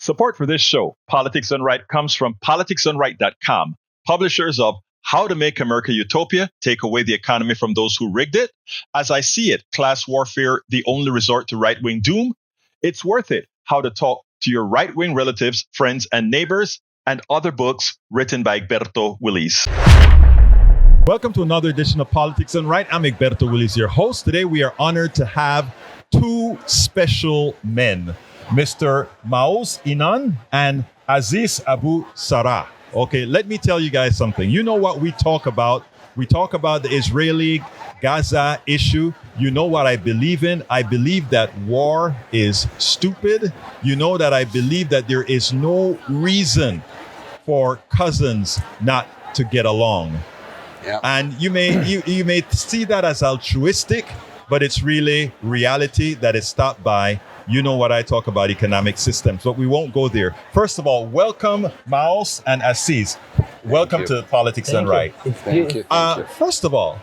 Support for this show, Politics Done Right, comes from politicsdoneright.com, publishers of How to Make America Utopia, Take Away the Economy from Those Who Rigged It, As I See It, Class Warfare, The Only Resort to Right-Wing Doom, It's Worth It, How to Talk to Your Right-Wing Relatives, Friends, and Neighbors, and other books written by Egberto, Willies. Welcome to another edition of Politics Done Right. I'm Egberto, Willies, your host. Today we are honored to have two special men, Mr. Maoz Inan and Aziz Abu Sarah. Okay, let me tell you guys something. You know what we talk about? We talk about the Israeli-Gaza issue. You know what I believe in? I believe that war is stupid. You know that I believe that there is no reason for cousins not to get along. Yeah. And you may see that as altruistic, but it's really reality that is stopped by, you know what I talk about, economic systems, but we won't go there. First of all, welcome Maoz and Aziz. Welcome to Politics Done Right. Thank you. First of all,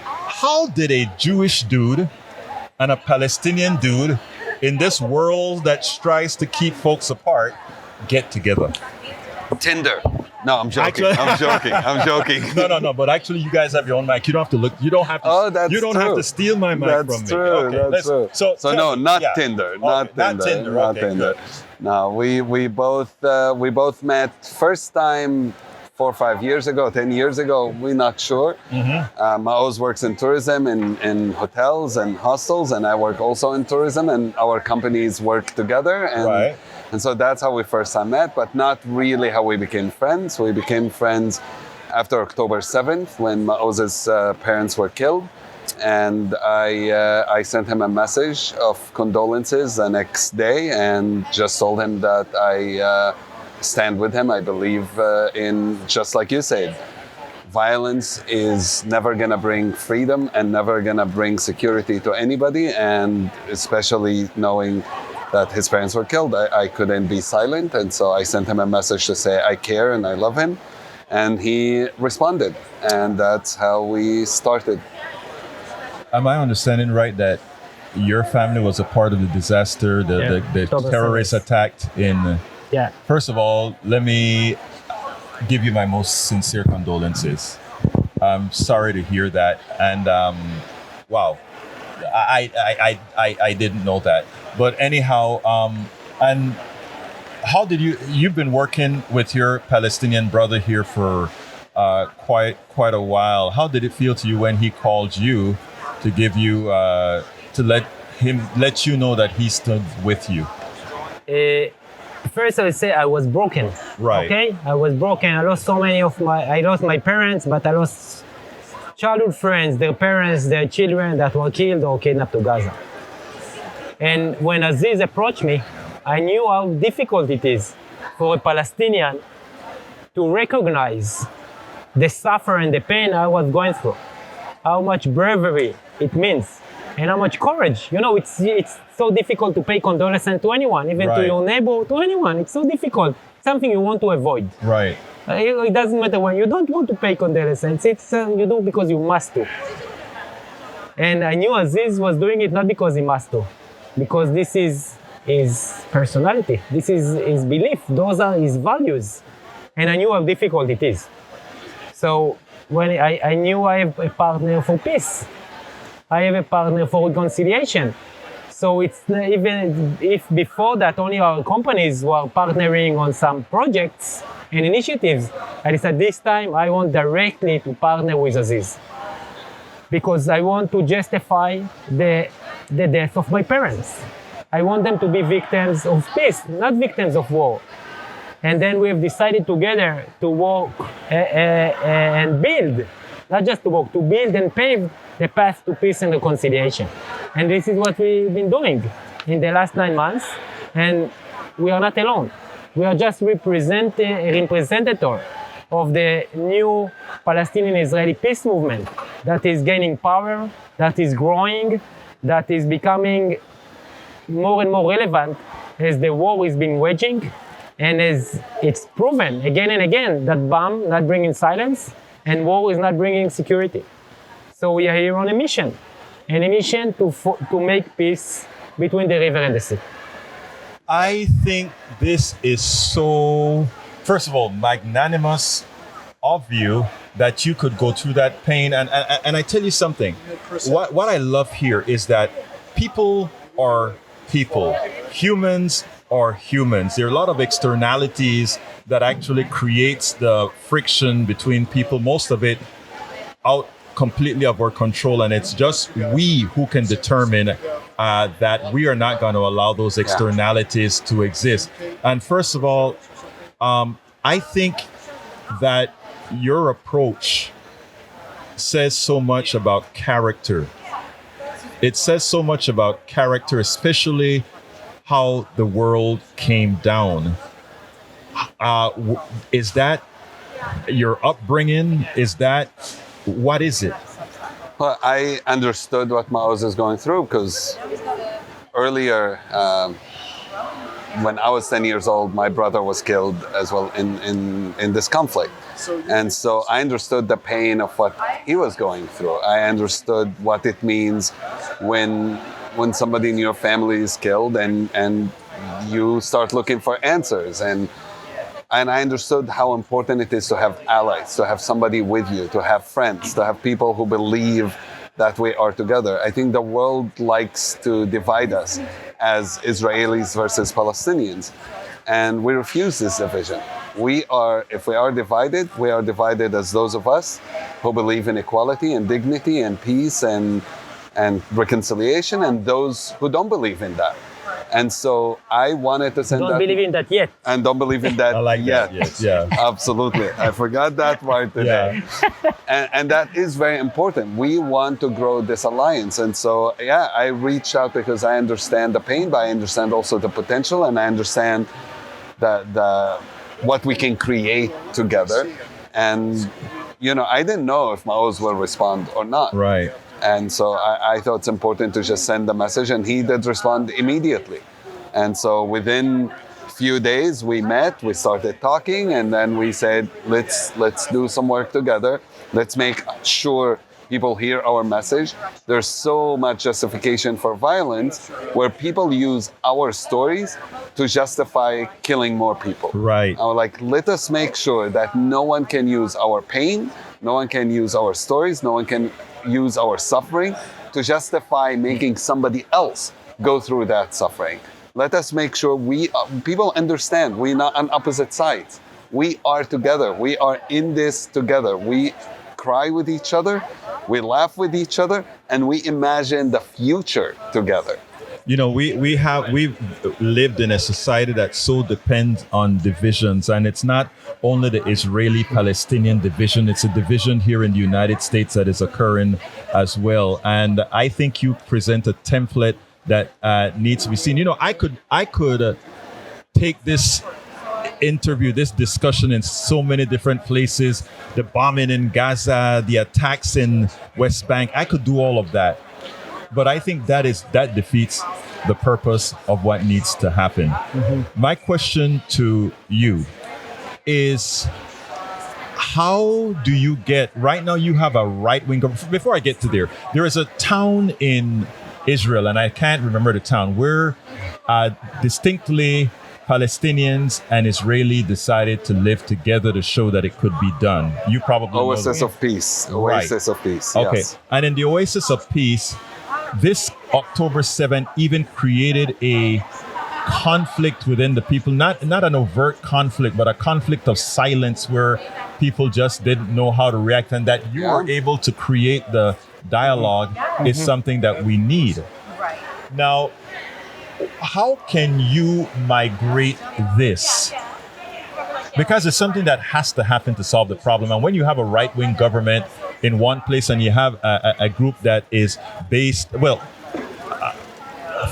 how did a Jewish dude and a Palestinian dude in this world that strives to keep folks apart get together? Tinder. No, I'm joking. Actually- I'm joking. No. But actually, you guys have your own mic. You don't have to look. You don't have to. Oh, that's You don't true. have to steal my mic That's from true. me. Okay, That's true. So So tell no, me- not yeah. Tinder. Okay, Not Tinder. Not Okay, Tinder. good. No, we both met first time 4 or 5 years ago, 10 years ago. We're not sure. Maoz works in tourism in hotels and hostels, and I work also in tourism, and our companies work together. And Right. And so that's how we first time met, but not really how we became friends. We became friends after October 7th when Maoz's parents were killed. And I sent him a message of condolences the next day and just told him that I stand with him. I believe in, just like you said, violence is never gonna bring freedom and never gonna bring security to anybody. And especially knowing that his parents were killed, I couldn't be silent. And so I sent him a message to say I care and I love him. And he responded. And that's how we started. Am I understanding right that your family was a part of the disaster, the terrorist attack in? Yeah. First of all, let me give you my most sincere condolences. I'm sorry to hear that, and wow, I didn't know that. But anyhow, and how did you've been working with your Palestinian brother here for quite a while. How did it feel to you when he called you to give you to let you know that he stood with you? First, I would say I was broken. Right. Okay, I was broken. I lost so many I lost my parents, but I lost childhood friends, their parents, their children that were killed or kidnapped to Gaza. And when Aziz approached me, I knew how difficult it is for a Palestinian to recognize the suffering and the pain I was going through, how much bravery it means, and how much courage. You know, it's so difficult to pay condolences to anyone, even to your neighbor, to anyone. It's so difficult. Something you want to avoid. Right. It doesn't matter when you don't want to pay condolences. It's you do because you must to. And I knew Aziz was doing it not because he must to, because this is his personality. This is his belief. Those are his values. And I knew how difficult it is. So when I knew I have a partner for peace. I have a partner for reconciliation. So it's even if before that only our companies were partnering on some projects and initiatives, I decided this time I want directly to partner with Aziz. Because I want to justify the death of my parents. I want them to be victims of peace, not victims of war. And then we have decided together to work and build, not just to work, to build and pave the path to peace and reconciliation. And this is what we've been doing in the last 9 months. And we are not alone. We are just a representative of the new Palestinian-Israeli peace movement that is gaining power, that is growing, that is becoming more and more relevant as the war is being waging. And as it's proven again and again that bomb not bringing silence and war is not bringing security. So we are here on a mission to make peace between the river and the sea. I think this is so, first of all, magnanimous of you that you could go through that pain. And I tell you something, what I love here is that people are people. Humans are humans. There are a lot of externalities that actually creates the friction between people. Most of it out completely of our control, and it's just we who can determine that we are not going to allow those externalities to exist. And first of all, I think that your approach says so much about character. It says so much about character, especially how the world came down. Is that your upbringing? What is it? Well, I understood what Maoz is going through because earlier, when I was 10 years old, my brother was killed as well in this conflict. And so I understood the pain of what he was going through. I understood what it means when somebody in your family is killed and you start looking for answers. And I understood how important it is to have allies, to have somebody with you, to have friends, to have people who believe that we are together. I think the world likes to divide us as Israelis versus Palestinians, and we refuse this division. If we are divided as those of us who believe in equality and dignity and peace and reconciliation, and those who don't believe in that. And so I wanted to send Don't believe in that yet. And don't believe in that I like yet. that. Yes, yeah. Absolutely. I forgot that part today. Yeah. And that is very important. We want to grow this alliance. And so, I reached out because I understand the pain, but I understand also the potential, and I understand the what we can create together. And, I didn't know if Maoz will respond or not. Right. And so I thought it's important to just send the message, and he did respond immediately. And so within a few days, we met, we started talking, and then we said, let's do some work together. Let's make sure people hear our message. There's so much justification for violence where people use our stories to justify killing more people. Right. I was like, let us make sure that no one can use our pain, no one can use our stories, no one can use our suffering to justify making somebody else go through that suffering. Let us make sure people understand we're not on opposite sides. We are together. We are in this together. We cry with each other, we laugh with each other, and we imagine the future together. We've lived in a society that so depends on divisions, and it's not only the Israeli-Palestinian division, it's a division here in the United States that is occurring as well. And I think you present a template that needs to be seen. I could take this interview, this discussion in so many different places, the bombing in Gaza, the attacks in West Bank. I could do all of that. But I think that defeats the purpose of what needs to happen. Mm-hmm. My question to you is, how do you get, right now you have a right-wing government. Before I get to there is a town in Israel, and I can't remember the town, where distinctly Palestinians and Israeli decided to live together to show that it could be done. You probably Oasis of Peace. Oasis of Peace. Okay. Yes. And in the Oasis of Peace, this October 7th even created a conflict within the people, not an overt conflict, but a conflict of silence where people just didn't know how to react, and that you were able to create the dialogue is something that we need. Right. Now, how can you migrate this? Because it's something that has to happen to solve the problem. And when you have a right-wing government in one place and you have a group that is based,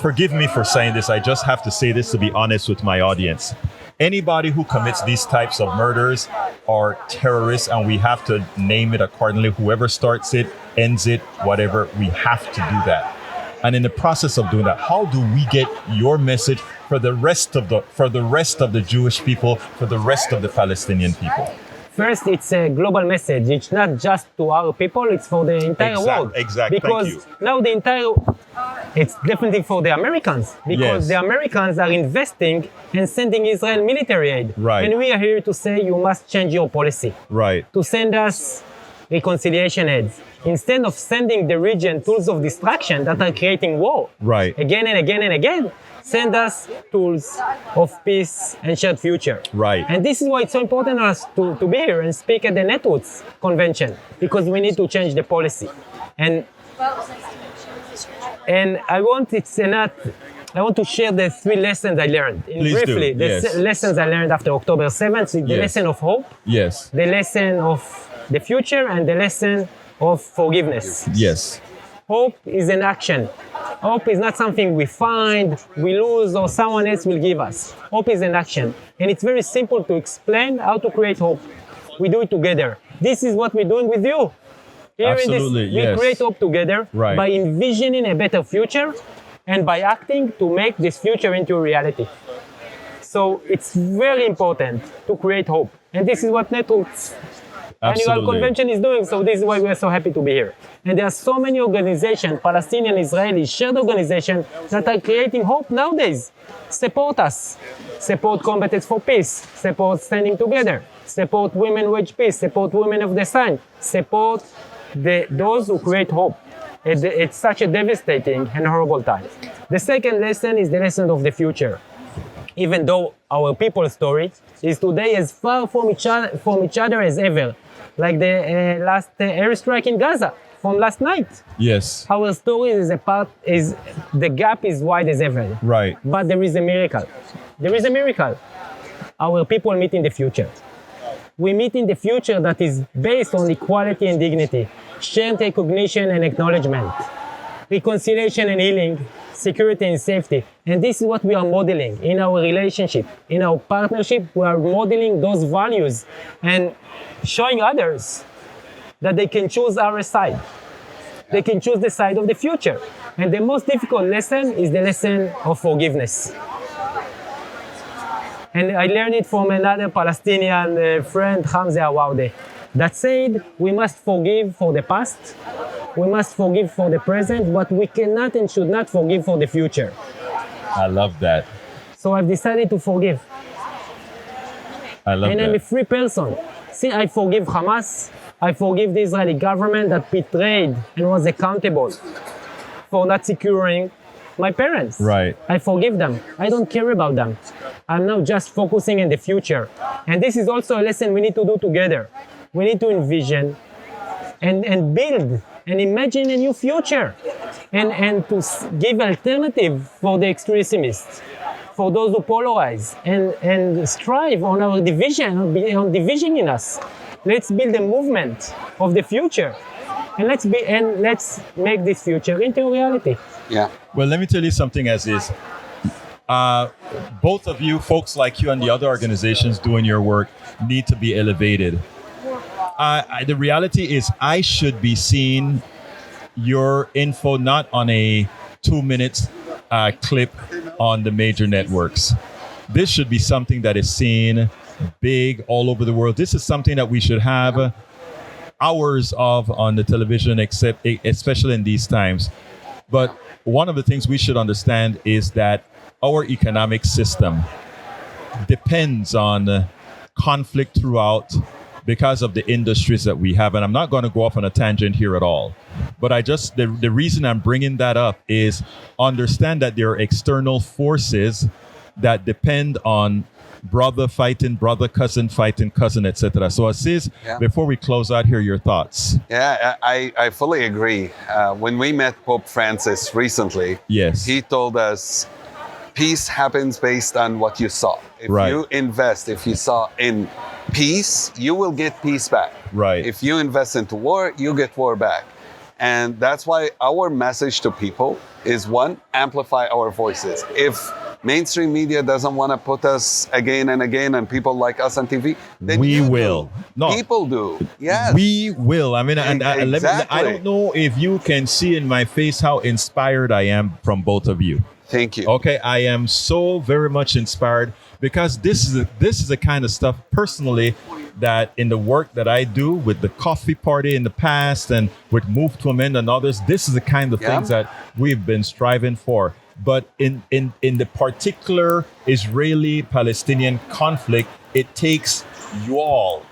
forgive me for saying this, I just have to say this to be honest with my audience. Anybody who commits these types of murders are terrorists, and we have to name it accordingly. Whoever starts it, ends it, whatever, we have to do that. And in the process of doing that, how do we get your message for the rest of the Jewish people, for the rest of the Palestinian people? First, it's a global message. It's not just to our people, it's for the entire world. Exactly. Because now it's definitely for the Americans. Because the Americans are investing and sending Israel military aid. Right. And we are here to say you must change your policy. Right. To send us reconciliation aids. Instead of sending the region tools of destruction that are creating war. Right. Again and again and again. Send us tools of peace and shared future. Right. And this is why it's so important for us to be here and speak at the Networks Convention, because we need to change the policy. And I want to share the 3 lessons I learned. Briefly, the lessons I learned after October 7th, the lesson of hope, the lesson of the future, and the lesson of forgiveness. Yes. Hope is an action. Hope is not something we find, we lose, or someone else will give us. Hope is an action. And it's very simple to explain how to create hope. We do it together. This is what we're doing with you. Here Absolutely, we create hope together by envisioning a better future and by acting to make this future into a reality. So it's very important to create hope. And this is what Networks Annual Convention is doing. So this is why we are so happy to be here. And there are so many organizations, Palestinian, Israeli, shared organizations that are creating hope nowadays. Support us. Support Combatants for Peace. Support Standing Together. Support Women Wage Peace. Support Women of the Sun. Support those who create hope. It's such a devastating and horrible time. The second lesson is the lesson of the future. Even though our people's story is today as far from each other as ever, like the last airstrike in Gaza from last night. Yes. Our story is the gap is wide as ever. Right. But there is a miracle. There is a miracle. Our people meet in the future. We meet in the future that is based on equality and dignity, shared recognition and acknowledgement, reconciliation and healing, security and safety. And this is what we are modeling in our relationship, in our partnership. We are modeling those values and showing others that they can choose our side. They can choose the side of the future. And the most difficult lesson is the lesson of forgiveness. And I learned it from another Palestinian friend, Hamza Awaude, that said, we must forgive for the past, we must forgive for the present, but we cannot and should not forgive for the future. I love that. So I've decided to forgive. I'm a free person. See, I forgive Hamas, I forgive the Israeli government that betrayed and was accountable for not securing my parents. Right. I forgive them. I don't care about them. I'm now just focusing in the future. And this is also a lesson we need to do together. We need to envision and build and imagine a new future and to give alternative for the extremists, for those who polarize and strive on our division, on division in us. Let's build a movement of the future. And let's make this future into a reality. Yeah. Well, let me tell you something as is. Both of you, folks like you and the other organizations doing your work, need to be elevated. The reality is I should be seeing your info not on a 2-minute clip on the major networks. This should be something that is seen big all over the world. This is something that we should have hours of on the television, especially in these times. But one of the things we should understand is that our economic system depends on conflict throughout because of the industries that we have. And I'm not going to go off on a tangent here at all. But the reason I'm bringing that up is understand that there are external forces that depend on brother fighting brother, cousin fighting cousin, etc. So Aziz, before we close out here, your thoughts. Yeah, I fully agree. When we met Pope Francis recently, he told us peace happens based on what you saw. If you invest, if you saw in peace, you will get peace back. Right. If you invest into war, you get war back. And that's why our message to people is, one, amplify our voices. If mainstream media doesn't want to put us again and again and people like us on TV, then we will. No, people do. Yes. We will. I mean, and exactly. I don't know if you can see in my face how inspired I am from both of you. Thank you. Okay, I am so very much inspired because this is the kind of stuff personally that in the work that I do with the coffee party in the past and with Move to Amend and others, this is the kind of things that we've been striving for. But in the particular Israeli-Palestinian conflict, it takes you all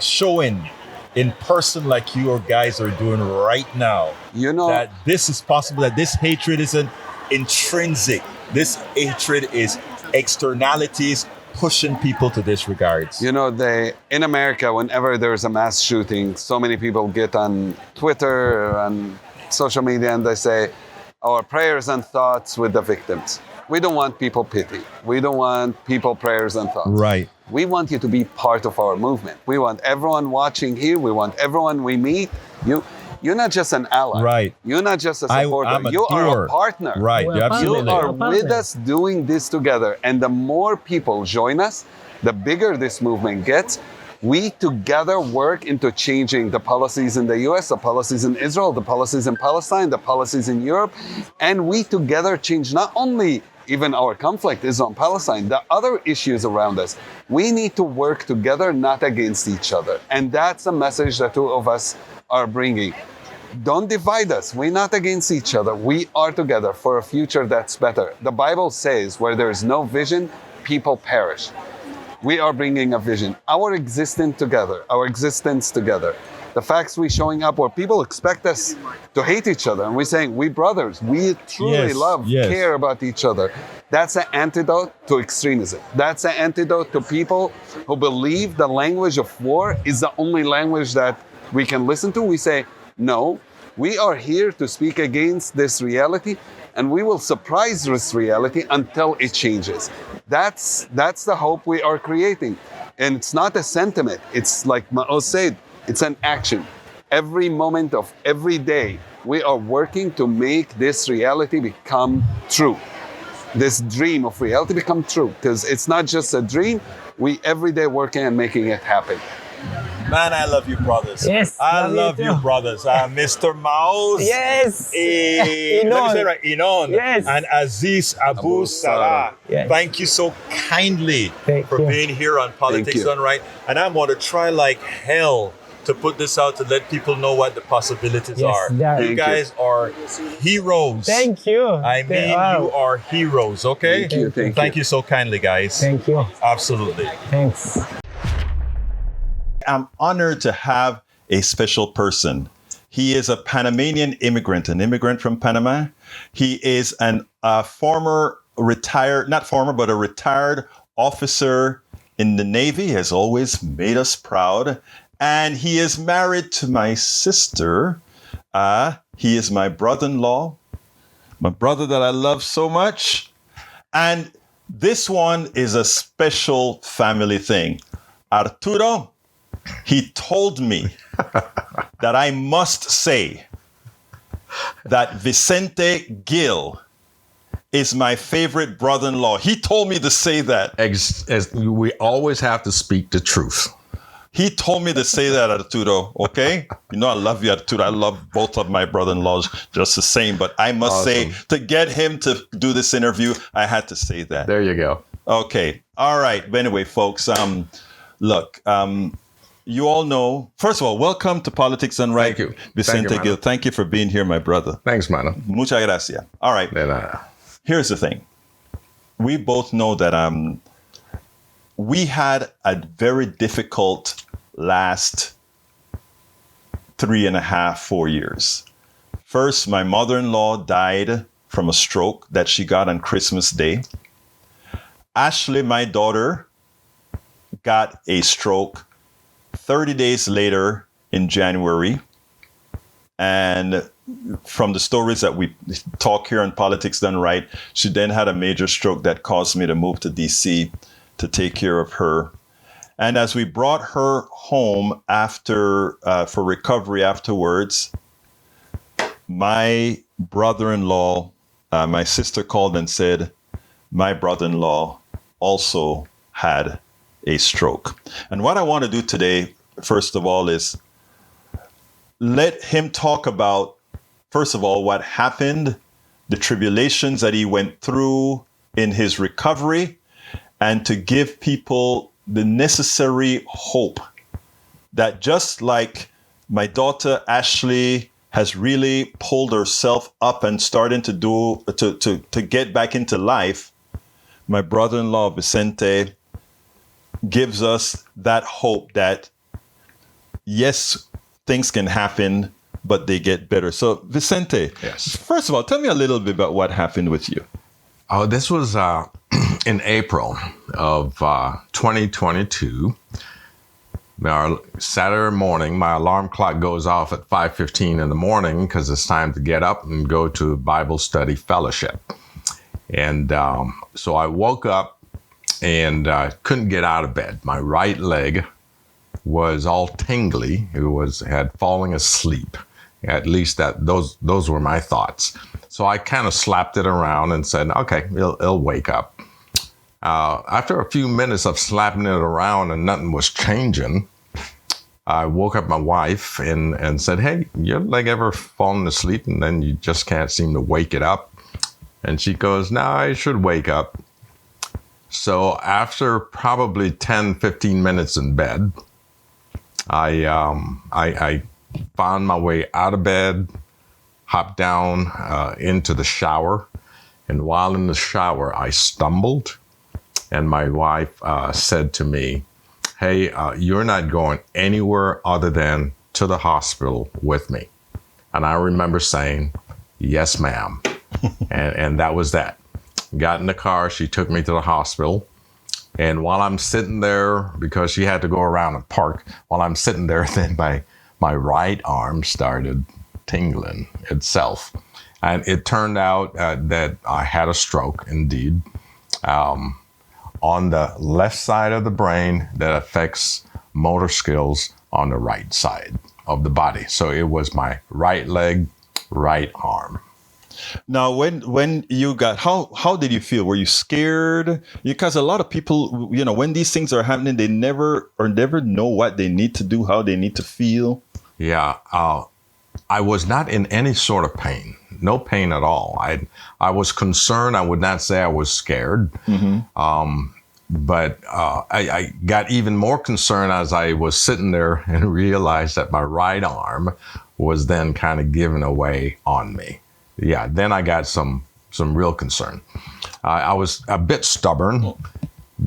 showing in person like you guys are doing right now, that this is possible, that this hatred isn't intrinsic. This hatred is externalities pushing people to disregards. In America, whenever there's a mass shooting, so many people get on Twitter or on social media and they say, our prayers and thoughts with the victims. We don't want people pity. We don't want people prayers and thoughts. Right. We want you to be part of our movement. We want everyone watching here. We want everyone we meet. You're not just an ally. Right. You're not just a supporter. You doer. are a partner. Right. We're Absolutely. You are with us doing this together. And the more people join us, the bigger this movement gets. We together work into changing the policies in the US, the policies in Israel, the policies in Palestine, the policies in Europe. And we together change not only even our conflict, Israel and Palestine, the other issues around us. We need to work together, not against each other. And that's a message that two of us are bringing. Don't divide us. We're not against each other. We are together for a future that's better. The Bible says where there is no vision, people perish. We are bringing a vision. Our existence together. The facts we showing up where people expect us to hate each other. And we're saying, we brothers, we truly care about each other. That's an antidote to extremism. That's an antidote to people who believe the language of war is the only language that we can listen to. We say, no, we are here to speak against this reality, and we will surprise this reality until it changes. That's the hope we are creating. And it's not a sentiment. It's like Maoz said, it's an action. Every moment of every day, we are working to make this reality become true. This dream of reality become true. Because it's not just a dream, we every day working and making it happen. Man, I love you, brothers. Yes, I love you, brothers. Mr. Maoz. Yes. Let me say it right. Inon. Yes. And Aziz Abu Salah. Yes. Thank you so kindly for being here on Politics Done Right. And I'm going to try like hell to put this out to let people know what the possibilities are. You guys are heroes. Thank you. I mean, you are heroes, okay? Thank you. You so kindly, guys. Thank you. Absolutely. Thanks. I'm honored to have a special person. He is a Panamanian immigrant, an immigrant from Panama. He is a retired officer in the Navy. He has always made us proud. And he is married to my sister. He is my brother-in-law, my brother that I love so much. And this one is a special family thing. Arturo, he told me that I must say that Vicente Gil is my favorite brother-in-law. He told me to say that. As we always have to speak the truth. He told me to say that, Arturo, okay? You know I love you, Arturo. I love both of my brother-in-laws just the same. But I must say, to get him to do this interview, I had to say that. There you go. Okay. All right. But anyway, folks, look, you all know, first of all, welcome to Politics Done Right. Thank you. Vicente Gil, thank you for being here, my brother. Thanks, mano. Muchas gracias. All right. Here's the thing. We both know that we had a very difficult last 3.5, 4 years. First, my mother-in-law died from a stroke that she got on Christmas Day. Ashley, my daughter, got a stroke 30 days later in January. And from the stories that we talk here on Politics Done Right, she then had a major stroke that caused me to move to DC to take care of her. And as we brought her home for recovery afterwards, my brother-in-law, my sister called and said, my brother-in-law also had a stroke. And what I want to do today, first of all, is let him talk about, first of all, what happened, the tribulations that he went through in his recovery, and to give people the necessary hope that just like my daughter Ashley has really pulled herself up and starting to get back into life, my brother-in-law Vicente gives us that hope that yes, things can happen, but they get better. So Vicente, Yes. First of all, tell me a little bit about what happened with you. Oh, this was in April of 2022. Our Saturday morning, my alarm clock goes off at 5:15 in the morning because it's time to get up and go to Bible study fellowship. And so I woke up and couldn't get out of bed. My right leg was all tingly. It had fallen asleep. At least those were my thoughts. So I kind of slapped it around and said, okay, it'll wake up. After a few minutes of slapping it around and nothing was changing, I woke up my wife and said, hey, your leg ever fallen asleep and then you just can't seem to wake it up? And she goes, no, I should wake up. So after probably 10, 15 minutes in bed, I found my way out of bed, hopped down into the shower. And while in the shower, I stumbled. And my wife said to me, hey, you're not going anywhere other than to the hospital with me. And I remember saying, yes, ma'am. and that was that. Got in the car. She took me to the hospital. And while I'm sitting there, because she had to go around and park, while I'm sitting there, then my right arm started tingling itself. And it turned out that I had a stroke, indeed. On the left side of the brain that affects motor skills on the right side of the body. So it was my right leg, right arm. Now, when you got, how did you feel? Were you scared? Because a lot of people, when these things are happening, they never know what they need to do, how they need to feel. Yeah, I was not in any sort of pain. No pain at all. I was concerned. I would not say I was scared. Mm-hmm. But I got even more concerned as I was sitting there and realized that my right arm was then kind of giving away on me. Yeah, then I got some real concern. I was a bit stubborn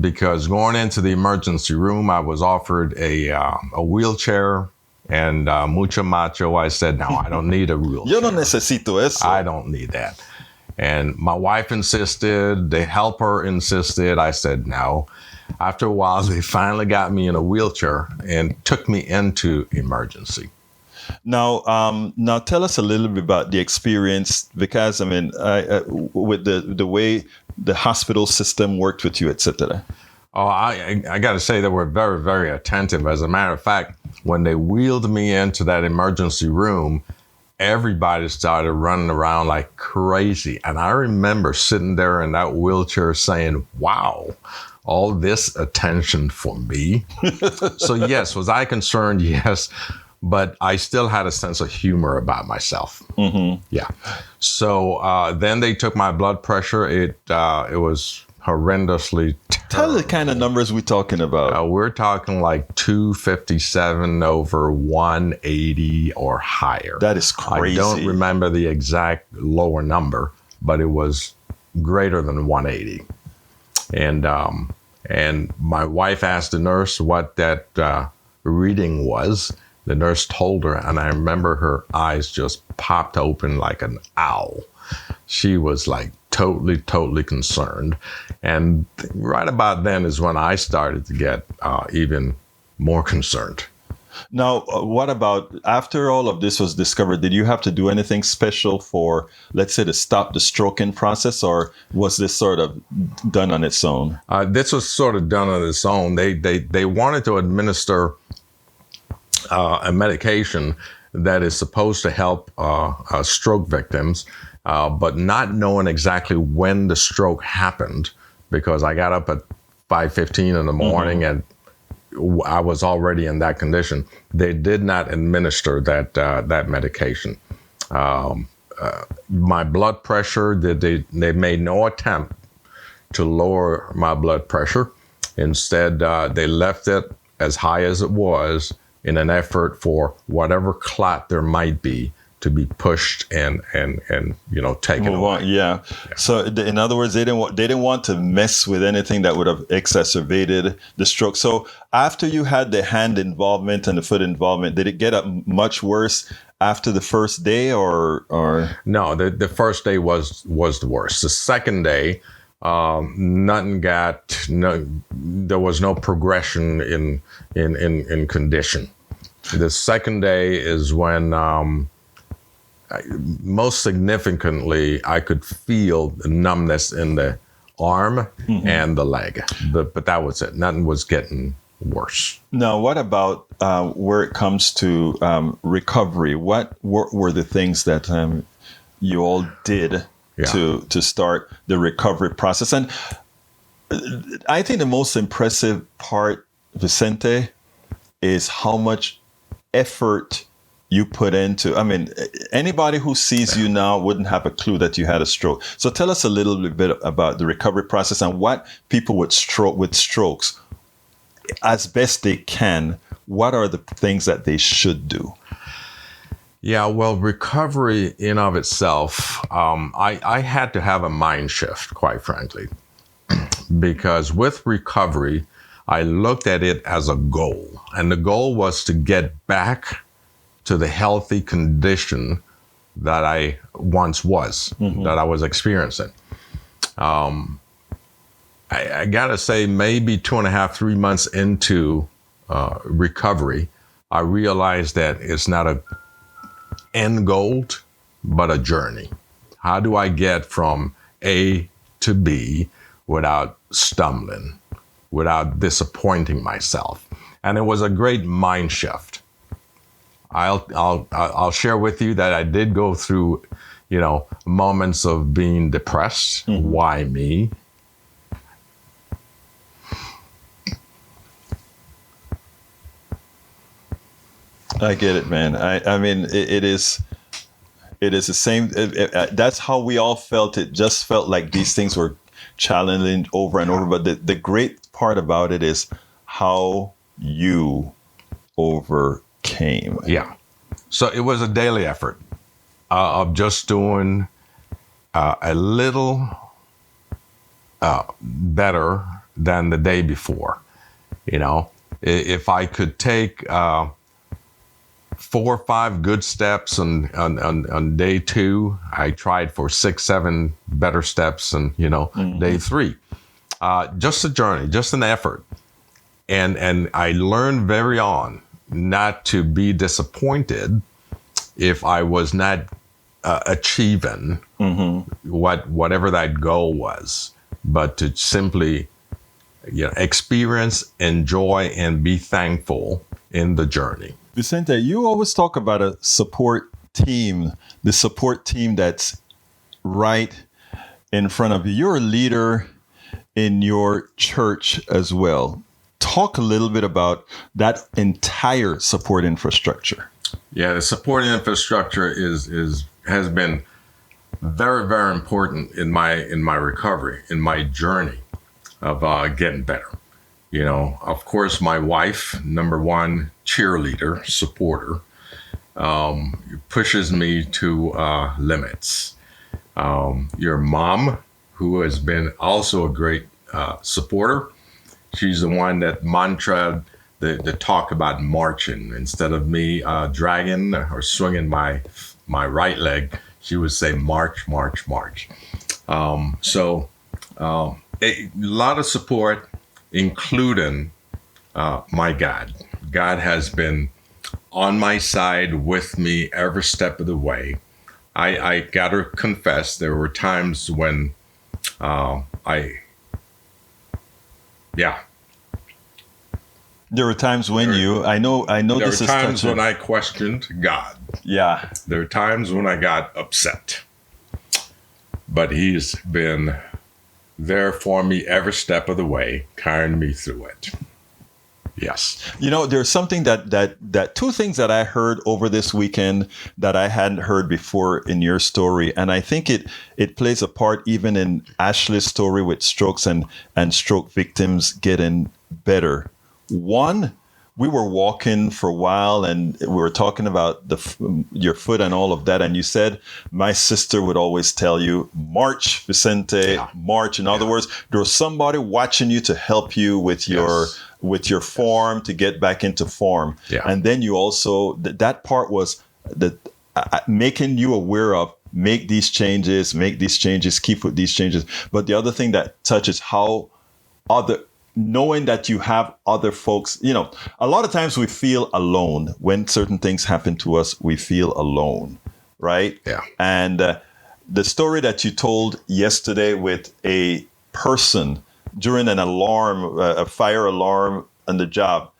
because going into the emergency room, I was offered a wheelchair. And mucho macho, I said, no, I don't need a wheelchair. Yo no necesito eso. I don't need that. And my wife insisted, the helper insisted. I said no. After a while, they finally got me in a wheelchair and took me into emergency. Now tell us a little bit about the experience, because with the way the hospital system worked with you, etc. Oh, I got to say they were very, very attentive. As a matter of fact, when they wheeled me into that emergency room, everybody started running around like crazy. And I remember sitting there in that wheelchair saying, wow, all this attention for me. So yes, was I concerned? Yes. But I still had a sense of humor about myself. Mm-hmm. Yeah. So then they took my blood pressure. It was horrendously terrible. Tell the kind of numbers we're talking about. We're talking like 257 over 180 or higher. That is crazy. I don't remember the exact lower number, but it was greater than 180. And my wife asked the nurse what that reading was. The nurse told her, and I remember her eyes just popped open like an owl. She was like totally concerned. And right about then is when I started to get even more concerned. Now, what about after all of this was discovered? Did you have to do anything special for, let's say, to stop the stroking process, or was this sort of done on its own? This was sort of done on its own. They wanted to administer a medication that is supposed to help stroke victims, but not knowing exactly when the stroke happened, because I got up at 5:15 in the morning and I was already in that condition. They did not administer that medication. My blood pressure, they made no attempt to lower my blood pressure. Instead, they left it as high as it was in an effort for whatever clot there might be to be pushed and taken away. Yeah. So in other words, they didn't want to mess with anything that would have exacerbated the stroke. So after you had the hand involvement and the foot involvement, did it get much worse after the first day or? No, the first day was the worst. The second day, there was no progression in condition. The second day is when, most significantly, I could feel the numbness in the arm and the leg, but that was it. Nothing was getting worse. Now, what about where it comes to recovery? What were the things that you all did to start the recovery process? And I think the most impressive part, Vicente, is how much effort you put into. I mean, anybody who sees you now wouldn't have a clue that you had a stroke. So tell us a little bit about the recovery process and what people with strokes, as best they can, what are the things that they should do? Yeah, well, recovery in of itself, I had to have a mind shift, quite frankly, because with recovery, I looked at it as a goal, and the goal was to get back to the healthy condition that I once was, that I was experiencing. I gotta say, maybe 2.5, 3 months into recovery, I realized that it's not an end goal, but a journey. How do I get from A to B without stumbling, without disappointing myself? And it was a great mind shift. I'll share with you that I did go through, moments of being depressed. Why me? I get it, man. I mean, it is the same. That's how we all felt. It just felt like these things were challenging over and over. But the great part about it is how you overcame. Yeah. So it was a daily effort of just doing a little better than the day before. If I could take 4 or 5 good steps on day 2, I tried for 6, 7 better steps on day 3. Just a journey, just an effort, and I learned very on not to be disappointed if I was not achieving whatever that goal was, but to simply experience, enjoy, and be thankful in the journey. Vicente, you always talk about a support team, the support team that's right in front of you. You're a leader in your church as well. Talk a little bit about that entire support infrastructure. Yeah, the support infrastructure has been very, very important in my recovery, in my journey of getting better. Of course, my wife, number one cheerleader, supporter, pushes me to limits. Your mom, who has been also a great supporter, she's the one that mantraed the talk about marching. Instead of me dragging or swinging my right leg, she would say, march, march, march. So a lot of support, including my God. God has been on my side with me every step of the way. I got to confess, there were times when There were times when I know this is touching. There were times when I questioned God. Yeah. There were times when I got upset. But He's been there for me every step of the way, carrying me through it. Yes. There's something that two things that I heard over this weekend that I hadn't heard before in your story. And I think it plays a part even in Ashley's story with strokes and stroke victims getting better. One, we were walking for a while and we were talking about your foot and all of that. And you said, my sister would always tell you, march, Vicente, march. In other words, there was somebody watching you to help you with your form to get back into form. Yeah. And then you also, that part was making you aware of, make these changes, keep with these changes. But the other thing that touches how knowing that you have other folks, a lot of times we feel alone when certain things happen to us, we feel alone, right? Yeah. And the story that you told yesterday with a person during an alarm, a fire alarm on the job,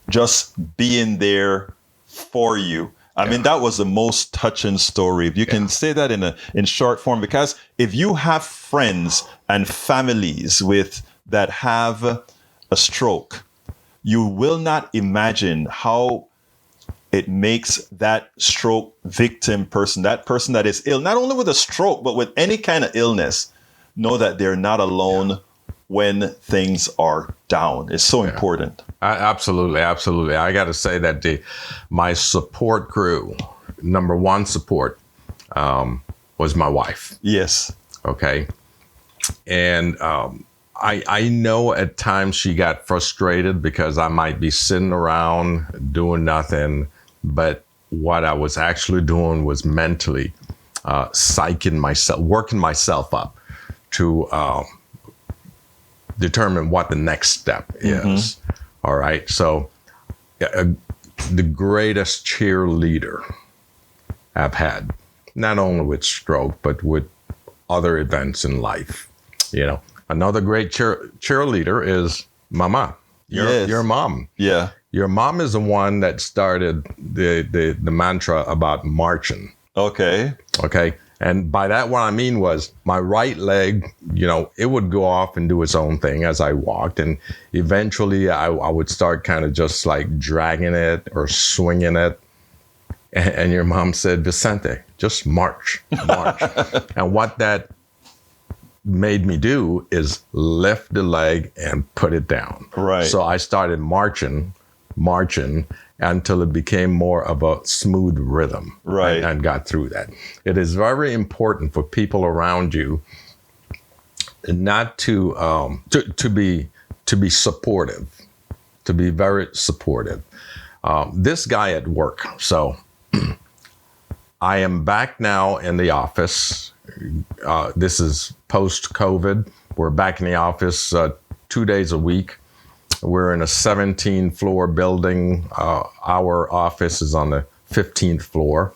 just being there for you. I mean, that was the most touching story. If you can say that in short form, because if you have friends and families that have a stroke, you will not imagine how it makes that stroke victim person, that person that is ill, not only with a stroke, but with any kind of illness, know that they're not alone when things are down. It's so important. Absolutely. Absolutely. I got to say that my support crew, number one support, was my wife. Yes. Okay. And, I know at times she got frustrated because I might be sitting around doing nothing, but what I was actually doing was mentally psyching myself, working myself up to determine what the next step is. All right. So the greatest cheerleader I've had, not only with stroke, but with other events in life, Another great cheerleader is Mama, your mom. Yeah. Your mom is the one that started the mantra about marching. Okay. Okay. And by that, what I mean was my right leg, it would go off and do its own thing as I walked. And eventually I would start kind of just like dragging it or swinging it. And your mom said, Vicente, just march. And what that made me do is lift the leg and put it down. Right. So I started marching until it became more of a smooth rhythm. Right. And got through that. It is very important for people around you not to be supportive, to be very supportive. This guy at work. So I am back now in the office. This is post-COVID. We're back in the office 2 days a week. We're in a 17-floor building. Our office is on the 15th floor.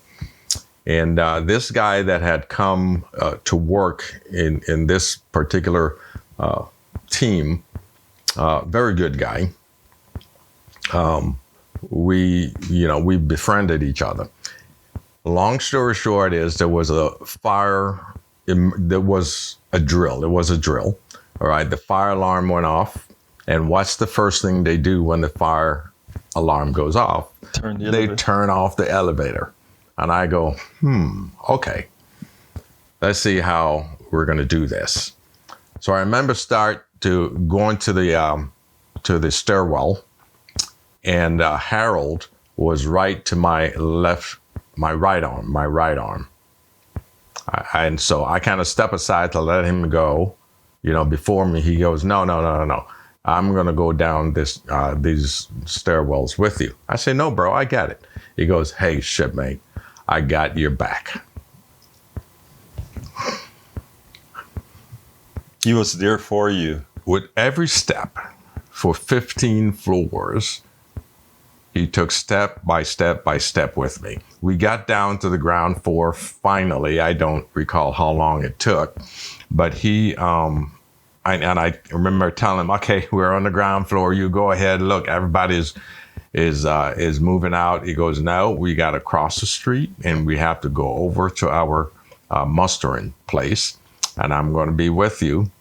And this guy that had come to work in this particular team, very good guy. We befriended each other. Long story short is there was a fire. There was a drill. All right. The fire alarm went off. And what's the first thing they do when the fire alarm goes off? They turn off the elevator. And I go, okay. Let's see how we're going to do this. So I remember going to the stairwell, and Harold was right to my right arm. And so I kind of step aside to let him go, before me. He goes, no. I'm going to go down these stairwells with you. I say, no, bro, I got it. He goes, hey, shipmate, I got your back. He was there for you. With every step for 15 floors, he took step by step with me. We got down to the ground floor. Finally, I don't recall how long it took, but he, I remember telling him, okay, we're on the ground floor. You go ahead. Look, everybody is moving out. He goes, no, we got to cross the street and we have to go over to our mustering place. And I'm going to be with you.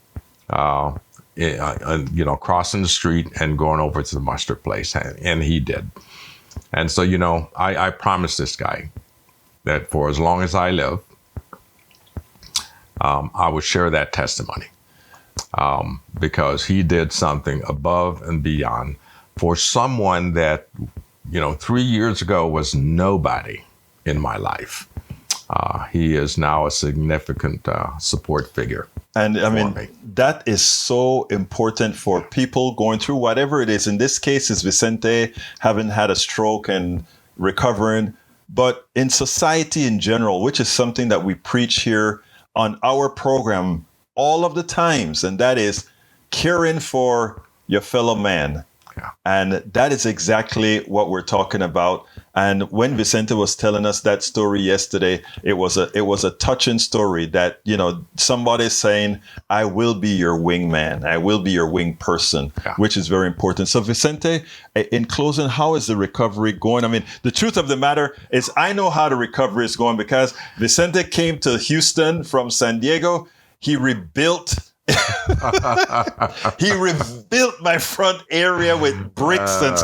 crossing the street and going over to the mustard place. And he did. And so, I promised this guy that for as long as I live, I would share that testimony because he did something above and beyond for someone that, 3 years ago was nobody in my life. He is now a significant support figure. And I mean, that is so important for people going through whatever it is. In this case, it's Vicente having had a stroke and recovering. But in society in general, which is something that we preach here on our program all of the times, and that is caring for your fellow man. Yeah. And that is exactly what we're talking about. And when Vicente was telling us that story yesterday, it was a touching story that, somebody saying, I will be your wingman. I will be your wing person, which is very important. So Vicente, in closing, how is the recovery going? I mean, the truth of the matter is I know how the recovery is going because Vicente came to Houston from San Diego. He rebuilt my front area with bricks and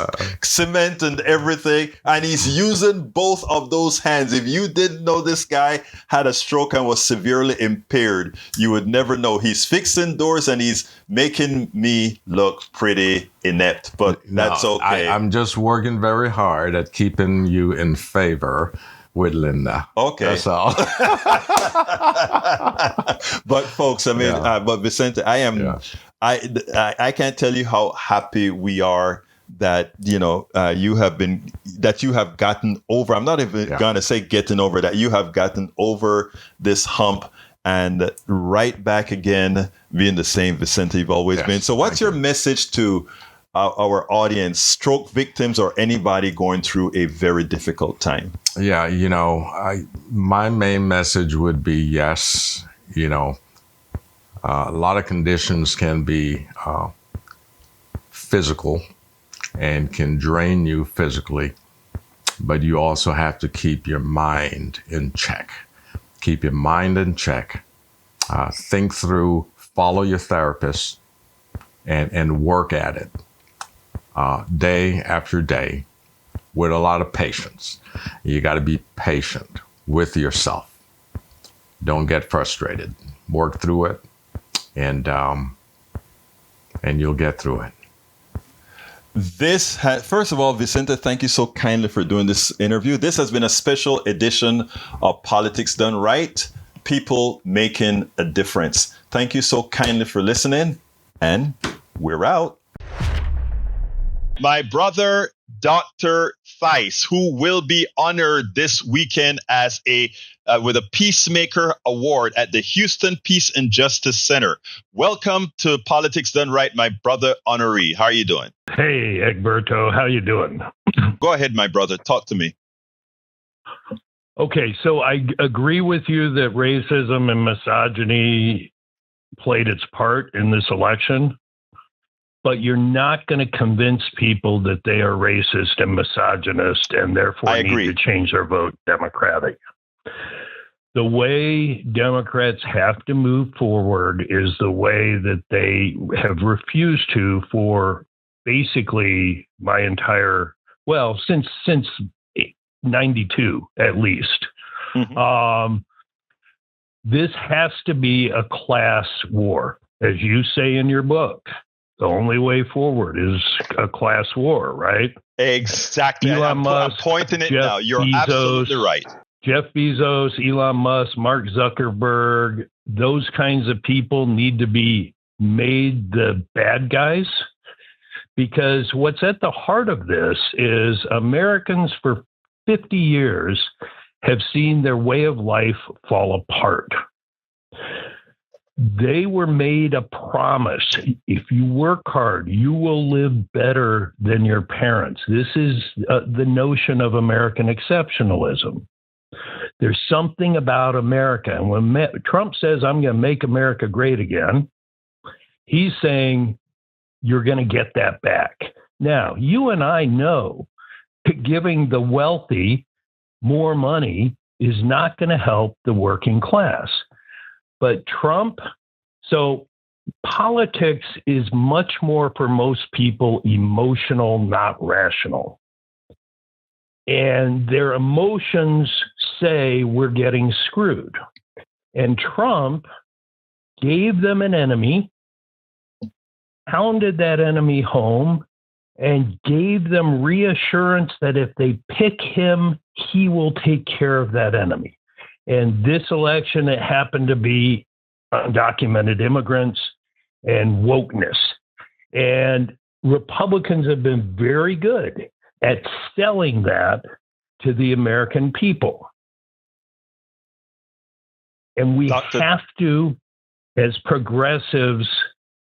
cement and everything. And he's using both of those hands. If you didn't know this guy had a stroke and was severely impaired, you would never know. He's fixing doors and he's making me look pretty inept, but that's okay. I'm just working very hard at keeping you in favor with Linda. Okay. That's all. But folks, I mean, but Vicente, I can't tell you how happy we are that, you have gotten over. I'm not even going to say getting over that. You have gotten over this hump and right back again, being the same Vicente you've always been. So what's your message to our audience, stroke victims or anybody going through a very difficult time? Yeah, my main message would be yes. A lot of conditions can be physical and can drain you physically, but you also have to keep your mind in check. Keep your mind in check. Think through, follow your therapist, and work at it. Day after day with a lot of patience. You got to be patient with yourself. Don't get frustrated. Work through it, and you'll get through it. First of all, Vicente, thank you so kindly for doing this interview. This has been a special edition of Politics Done Right, people making a difference. Thank you so kindly for listening, and we're out. My brother, Dr. Theis, who will be honored this weekend as with a Peacemaker Award at the Houston Peace and Justice Center. Welcome to Politics Done Right, my brother honoree. How are you doing? Hey, Egberto, how you doing? Go ahead, my brother. Talk to me. Okay, so I agree with you that racism and misogyny played its part in this election. But you're not going to convince people that they are racist and misogynist and therefore need to change their vote Democratic. The way Democrats have to move forward is the way that they have refused to for basically my entire, since 92 at least. Mm-hmm. This has to be a class war, as you say in your book. The only way forward is a class war, right? Exactly. I'm pointing it Jeff now. You're Bezos, absolutely right. Jeff Bezos, Elon Musk, Mark Zuckerberg, those kinds of people need to be made the bad guys, because what's at the heart of this is Americans for 50 years have seen their way of life fall apart. They were made a promise. If you work hard, you will live better than your parents. This is the notion of American exceptionalism. There's something about America. And when Trump says, I'm going to make America great again, he's saying, you're going to get that back. Now, you and I know that giving the wealthy more money is not going to help the working class. But Trump, so politics is much more, for most people, emotional, not rational. And their emotions say we're getting screwed. And Trump gave them an enemy, pounded that enemy home, and gave them reassurance that if they pick him, he will take care of that enemy. And this election, it happened to be undocumented immigrants and wokeness. And Republicans have been very good at selling that to the American people. And we have to, as progressives,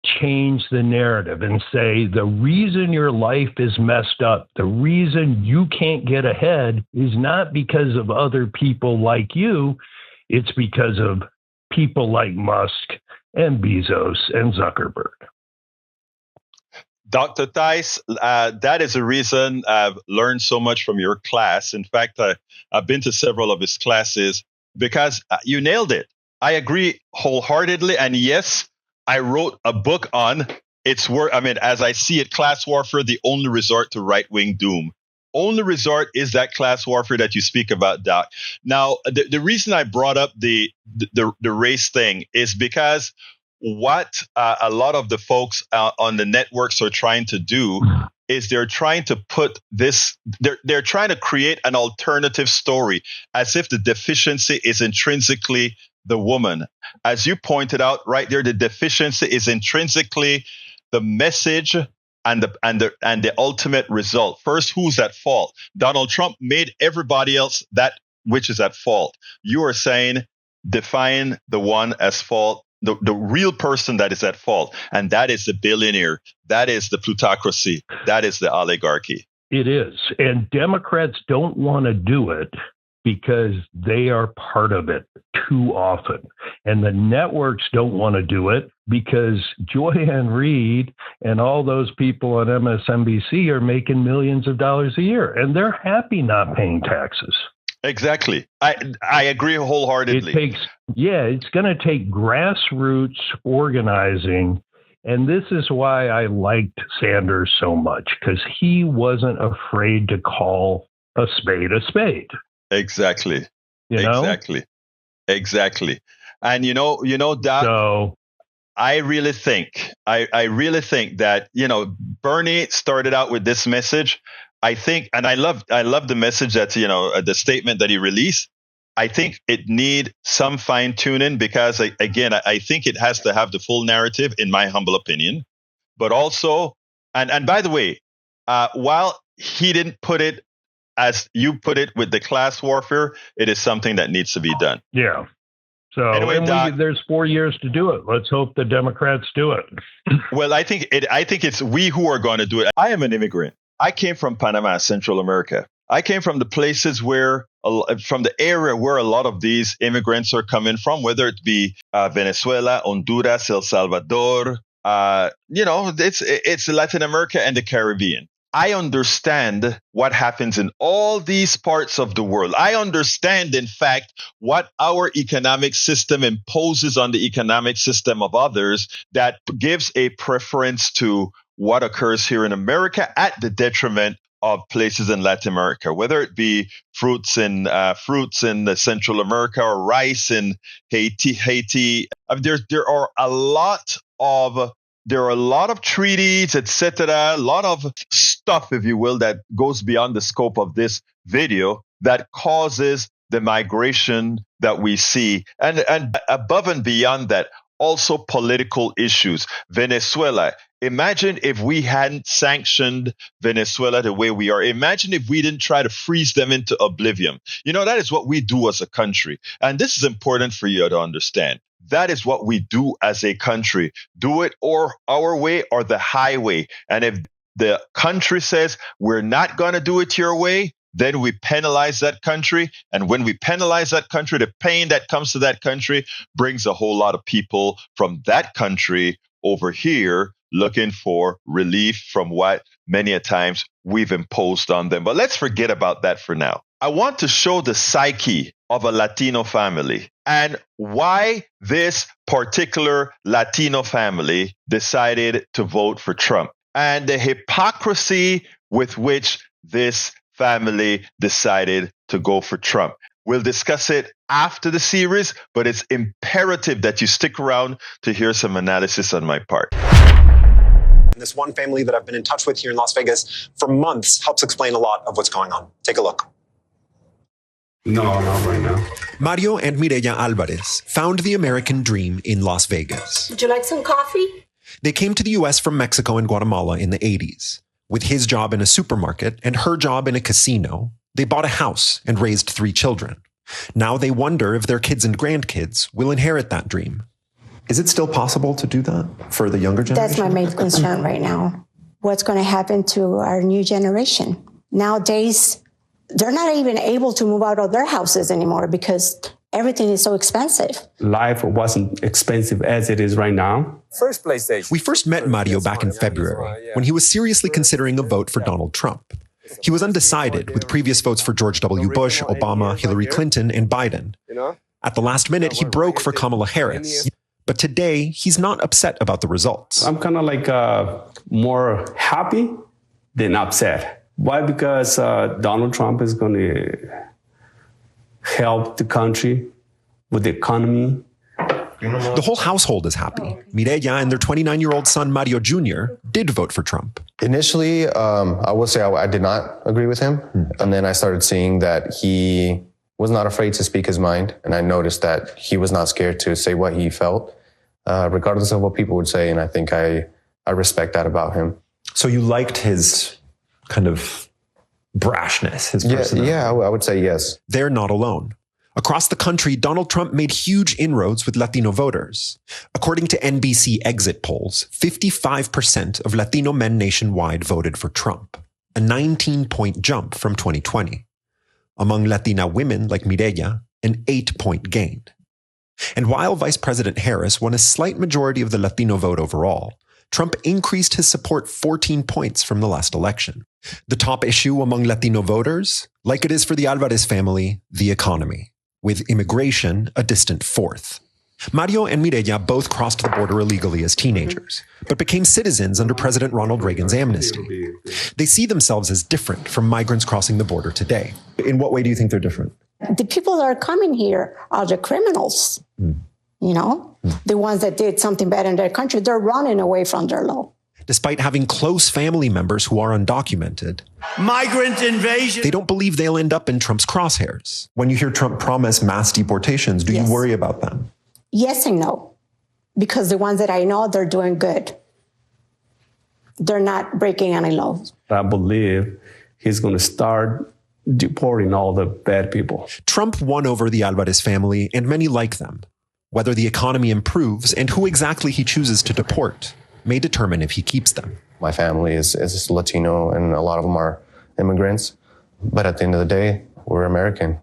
change the narrative and say the reason your life is messed up, the reason you can't get ahead is not because of other people like you, it's because of people like Musk and Bezos and Zuckerberg. Dr. Theis, that is a reason I've learned so much from your class. In fact, I've been to several of his classes because you nailed it. I agree wholeheartedly. And yes, I wrote a book on its work. I mean, as I see it, class warfare, the only resort to right-wing doom. Only resort is that class warfare that you speak about, Doc. Now, the reason I brought up the race thing is because what a lot of the folks on the networks are trying to do is they're trying to put this, they're trying to create an alternative story as if the deficiency is intrinsically the woman. As you pointed out right there, the deficiency is intrinsically the message and the ultimate result. First, who's at fault? Donald Trump made everybody else that which is at fault. You are saying define the one as fault, the real person that is at fault, and that is the billionaire, that is the plutocracy, that is the oligarchy. It is, and Democrats don't want to do it because they are part of it too often. And the networks don't want to do it because Joy-Ann Reid and all those people on MSNBC are making millions of dollars a year, and they're happy not paying taxes. Exactly. I agree wholeheartedly. It's going to take grassroots organizing. And this is why I liked Sanders so much, because he wasn't afraid to call a spade a spade. Exactly. Exactly. And Doc, I really think that, Bernie started out with this message. I think, and I love the message that, the statement that he released. I think it need some fine tuning because I think it has to have the full narrative, in my humble opinion. But also, and by the way, while he didn't put it as you put it with the class warfare, it is something that needs to be done. Yeah. So anyway, there's 4 years to do it. Let's hope the Democrats do it. Well, I think it's we who are going to do it. I am an immigrant. I came from Panama, Central America. I came from the places from the area where a lot of these immigrants are coming from, whether it be Venezuela, Honduras, El Salvador. It's Latin America and the Caribbean. I understand what happens in all these parts of the world. I understand, in fact, what our economic system imposes on the economic system of others that gives a preference to what occurs here in America at the detriment of places in Latin America, whether it be fruits in Central America or rice in Haiti. There are a lot of treaties, etc., a lot of stuff, if you will, that goes beyond the scope of this video that causes the migration that we see. And above and beyond that, also political issues. Venezuela. Imagine if we hadn't sanctioned Venezuela the way we are. Imagine if we didn't try to freeze them into oblivion. That is what we do as a country. And this is important for you to understand. That is what we do as a country. Do it or our way or the highway. And if the country says we're not going to do it your way, then we penalize that country. And when we penalize that country, the pain that comes to that country brings a whole lot of people from that country over here looking for relief from what many a times we've imposed on them. But let's forget about that for now. I want to show the psyche of a Latino family and why this particular Latino family decided to vote for Trump and the hypocrisy with which this family decided to go for Trump. We'll discuss it after the series, but it's imperative that you stick around to hear some analysis on my part. This one family that I've been in touch with here in Las Vegas for months helps explain a lot of what's going on. Take a look. No, not right now. Mario and Mireya Alvarez found the American dream in Las Vegas. Would you like some coffee? They came to the U.S. from Mexico and Guatemala in the 80s. With his job in a supermarket and her job in a casino, they bought a house and raised 3 children. Now they wonder if their kids and grandkids will inherit that dream. Is it still possible to do that for the younger generation? That's my main concern right now. What's going to happen to our new generation? Nowadays, they're not even able to move out of their houses anymore because everything is so expensive. Life wasn't expensive as it is right now. First PlayStation. We first met Mario back in February when he was seriously considering a vote for Donald Trump. He was undecided with previous votes for George W. Bush, Obama, Hillary Clinton, and Biden. At the last minute, he broke for Kamala Harris. But today, he's not upset about the results. I'm kind of like more happy than upset. Why? Because Donald Trump is going to help the country with the economy. The whole household is happy. Mireya and their 29-year-old son, Mario Jr., did vote for Trump. Initially, I will say I did not agree with him. And then I started seeing that he was not afraid to speak his mind. And I noticed that he was not scared to say what he felt, regardless of what people would say. And I think I respect that about him. So you liked his kind of brashness, his personality? Yeah, I would say yes. They're not alone. Across the country, Donald Trump made huge inroads with Latino voters. According to NBC exit polls, 55% of Latino men nationwide voted for Trump, a 19-point jump from 2020. Among Latina women like Mireya, an 8-point gain. And while Vice President Harris won a slight majority of the Latino vote overall, Trump increased his support 14 points from the last election. The top issue among Latino voters, like it is for the Alvarez family, the economy, with immigration a distant fourth. Mario and Mireya both crossed the border illegally as teenagers, but became citizens under President Ronald Reagan's amnesty. They see themselves as different from migrants crossing the border today. In what way do you think they're different? The people that are coming here are the criminals. You know, the ones that did something bad in their country, they're running away from their law. Despite having close family members who are undocumented, migrant invasion, they don't believe they'll end up in Trump's crosshairs. When you hear Trump promise mass deportations, do Yes. you worry about them? Yes and no, because the ones that I know, they're doing good. They're not breaking any laws. I believe he's going to start deporting all the bad people. Trump won over the Alvarez family, and many like them. Whether the economy improves and who exactly he chooses to deport may determine if he keeps them. My family is Latino, and a lot of them are immigrants. But at the end of the day, we're American.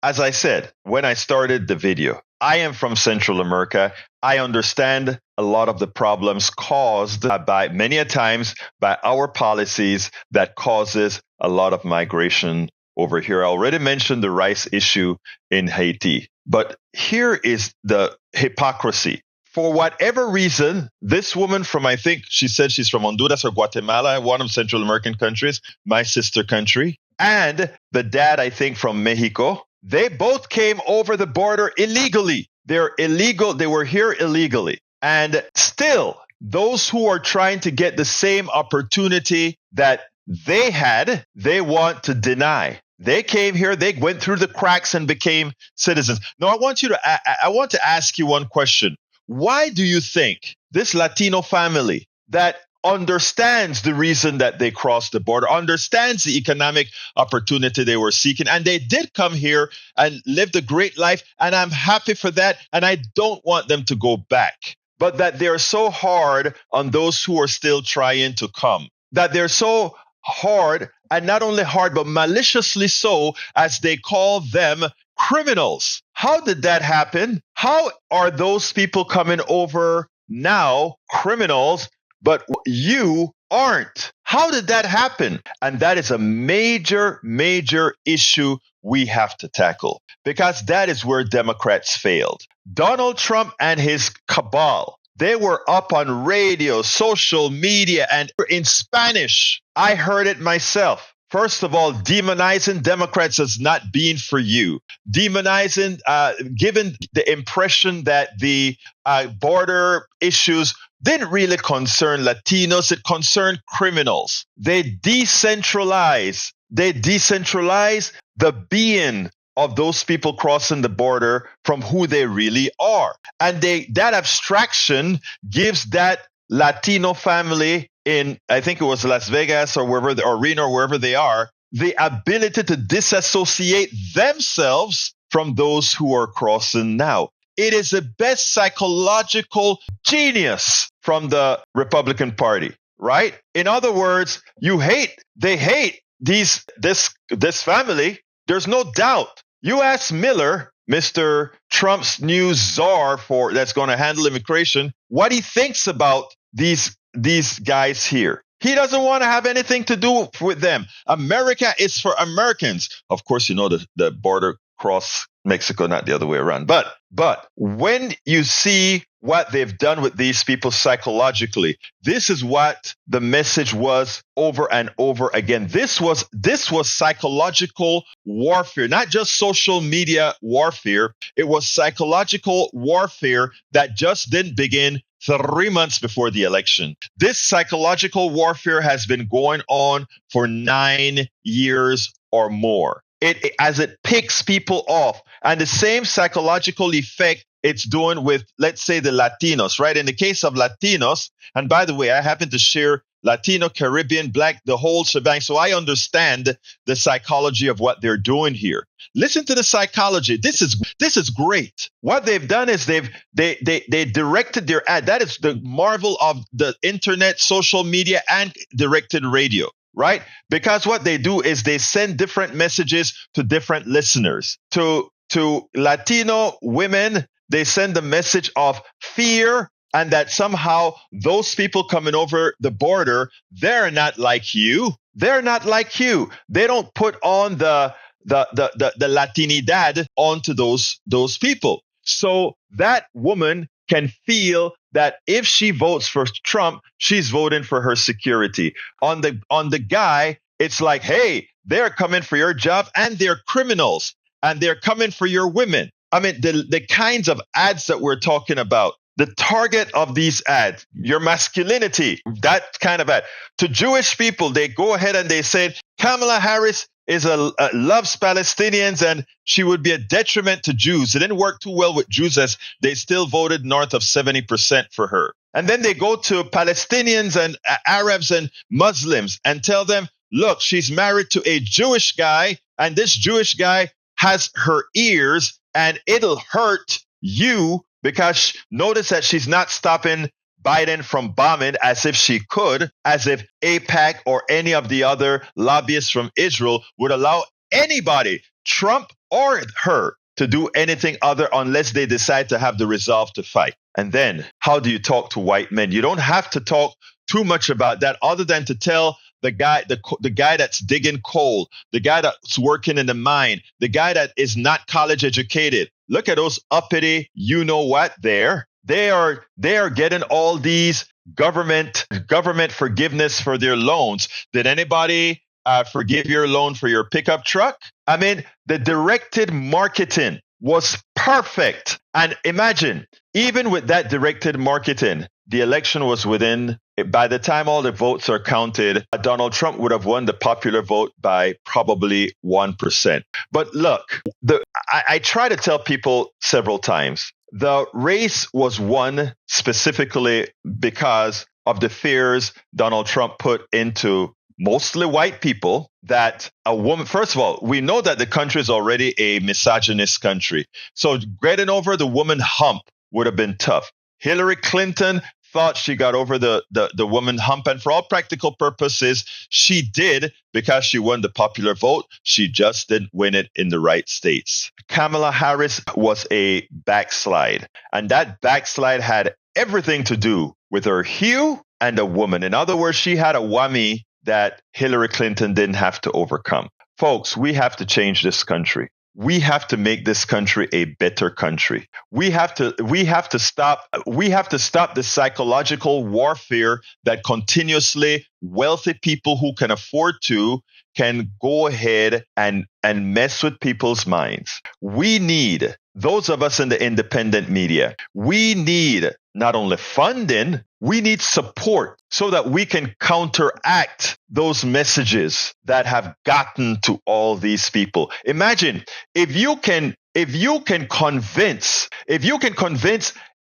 As I said, when I started the video, I am from Central America. I understand a lot of the problems caused by many a times by our policies that causes a lot of migration over here. I already mentioned the rice issue in Haiti, but here is the hypocrisy. For whatever reason, this woman from, I think she said she's from Honduras or Guatemala, one of Central American countries, my sister country, and the dad, I think, from Mexico, they both came over the border illegally. They're illegal. They were here illegally. And still, those who are trying to get the same opportunity that they had, they want to deny. They came here, they went through the cracks and became citizens. Now, I want to ask you one question. Why do you think this Latino family that understands the reason that they crossed the border, understands the economic opportunity they were seeking, and they did come here and lived a great life, and I'm happy for that, and I don't want them to go back, but that they're so hard on those who are still trying to come, that they're so hard, and not only hard, but maliciously so, as they call them criminals. How did that happen? How are those people coming over now criminals, but you aren't? How did that happen? And that is a major, major issue we have to tackle, because that is where Democrats failed. Donald Trump and his cabal, they were up on radio, social media, and in Spanish. I heard it myself. First of all, demonizing Democrats as not being for you. Demonizing, giving the impression that the border issues didn't really concern Latinos. It concerned criminals. They decentralize the being of those people crossing the border from who they really are. And that abstraction gives that Latino family in, I think it was Las Vegas or wherever, or Reno or wherever they are, the ability to disassociate themselves from those who are crossing now. It is the best psychological genius from the Republican Party, right? In other words, they hate this family. There's no doubt. You ask Miller, Mr. Trump's new czar that's going to handle immigration, what he thinks about these guys here. He doesn't want to have anything to do with them. America is for Americans. Of course, you know the border cross Mexico, not the other way around. But when you see what they've done with these people psychologically, this is what the message was over and over again. This was psychological warfare, not just social media warfare. It was psychological warfare that just didn't begin 3 months before the election. This psychological warfare has been going on for 9 years or more. As it picks people off, and the same psychological effect it's doing with, let's say, the Latinos, right? In the case of Latinos, and by the way, I happen to share Latino, Caribbean, Black, the whole shebang, so I understand the psychology of what they're doing here. Listen to the psychology. This is great. What they've done is they directed their ad. That is the marvel of the internet, social media, and directed radio. Right? Because what they do is they send different messages to different listeners. To Latino women, they send a message of fear, and that somehow those people coming over the border, they're not like you. They're not like you. They don't put on the Latinidad onto those people. So that woman can feel that if she votes for Trump, she's voting for her security. On the guy, it's like, hey, they're coming for your job, and they're criminals, and they're coming for your women. I mean, the kinds of ads that we're talking about, the target of these ads, your masculinity, that kind of ad. To Jewish people, they go ahead and they say, Kamala Harris loves Palestinians, and she would be a detriment to Jews. It didn't work too well with Jews, as they still voted north of 70% for her. And then they go to Palestinians and Arabs and Muslims and tell them, look, she's married to a Jewish guy, and this Jewish guy has her ears, and it'll hurt you, because notice that she's not stopping Biden from bombing as if she could, as if AIPAC or any of the other lobbyists from Israel would allow anybody, Trump or her, to do anything other unless they decide to have the resolve to fight. And then how do you talk to white men? You don't have to talk too much about that, other than to tell the guy that's digging coal, the guy that's working in the mine, the guy that is not college educated. Look at those uppity, you know what, there. They are getting all these government forgiveness for their loans. Did anybody forgive your loan for your pickup truck? I mean, the directed marketing was perfect. And imagine, even with that directed marketing, the election was by the time all the votes are counted, Donald Trump would have won the popular vote by probably 1%. But look, I try to tell people several times, the race was won specifically because of the fears Donald Trump put into mostly white people, that a woman, first of all, we know that the country is already a misogynist country. So getting over the woman hump would have been tough. Hillary Clinton thought she got over the woman hump, and for all practical purposes, she did, because she won the popular vote. She just didn't win it in the right states. Kamala Harris was a backslide, and that backslide had everything to do with her hue and a woman. In other words, she had a whammy that Hillary Clinton didn't have to overcome. Folks, we have to change this country. We have to make this country a better country. We have to stop the psychological warfare that continuously wealthy people who can afford to can go ahead and mess with people's minds. We need, those of us in the independent media, we need not only funding, we need support so that we can counteract those messages that have gotten to all these people. Imagine if you can convince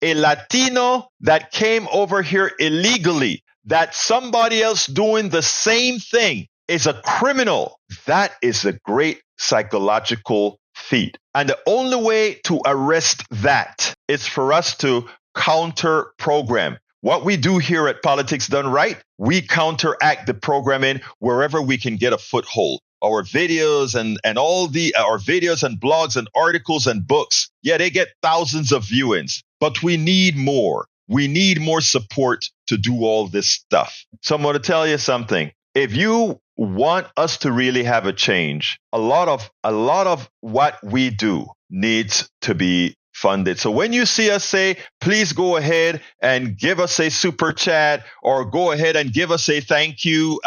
a Latino that came over here illegally that somebody else doing the same thing is a criminal. That is a great psychological feat. And the only way to arrest that is for us to counter program. What we do here at Politics Done Right, we counteract the programming wherever we can get a foothold. Our videos and our videos and blogs and articles and books, yeah, they get thousands of viewings, but we need more. We need more support to do all this stuff. So I'm going to tell you something. If you want us to really have a change, a lot of what we do needs to be funded. So when you see us say, please go ahead and give us a super chat, or go ahead and give us a thank you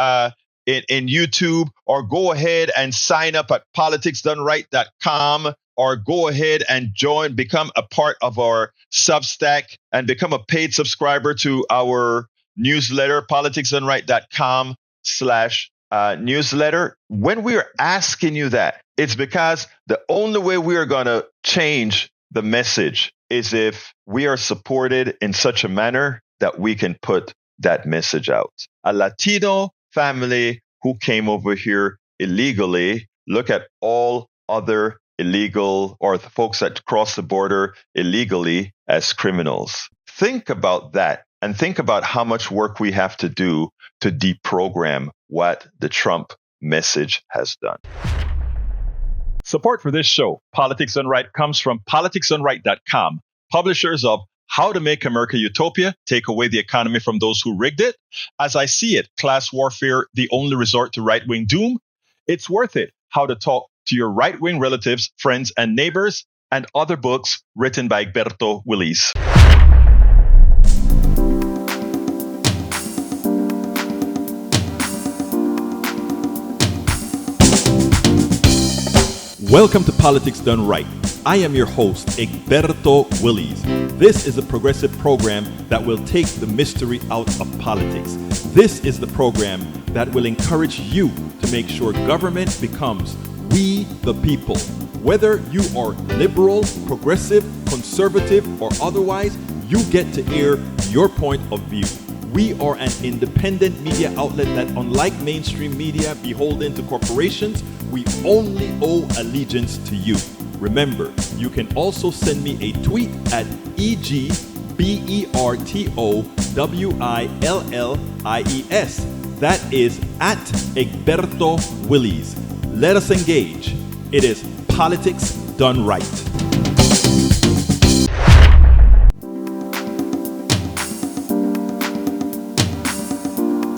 in YouTube, or go ahead and sign up at politicsdoneright.com, or go ahead and become a part of our Substack and become a paid subscriber to our newsletter, politicsdoneright.com/newsletter. When we are asking you that, it's because the only way we are going to change the message is if we are supported in such a manner that we can put that message out. A Latino family who came over here illegally, look at all other illegal or the folks that cross the border illegally as criminals. Think about that and think about how much work we have to do to deprogram what the Trump message has done. Support for this show, Politics Done Right, comes from politicsdoneright.com, publishers of How to Make America Utopia, Take Away the Economy from Those Who Rigged It, As I See It, Class Warfare, The Only Resort to Right-Wing Doom, It's Worth It, How to Talk to Your Right-Wing Relatives, Friends, and Neighbors, and other books written by Egberto, Willies. Welcome to Politics Done Right. I am your host, Egberto Willies. This is a progressive program that will take the mystery out of politics. This is the program that will encourage you to make sure government becomes we the people. Whether you are liberal, progressive, conservative, or otherwise, you get to air your point of view. We are an independent media outlet that, unlike mainstream media beholden to corporations, we only owe allegiance to you. Remember, you can also send me a tweet at EGBERTOWILLIES. That is at Egberto Willies. Let us engage. It is Politics Done Right.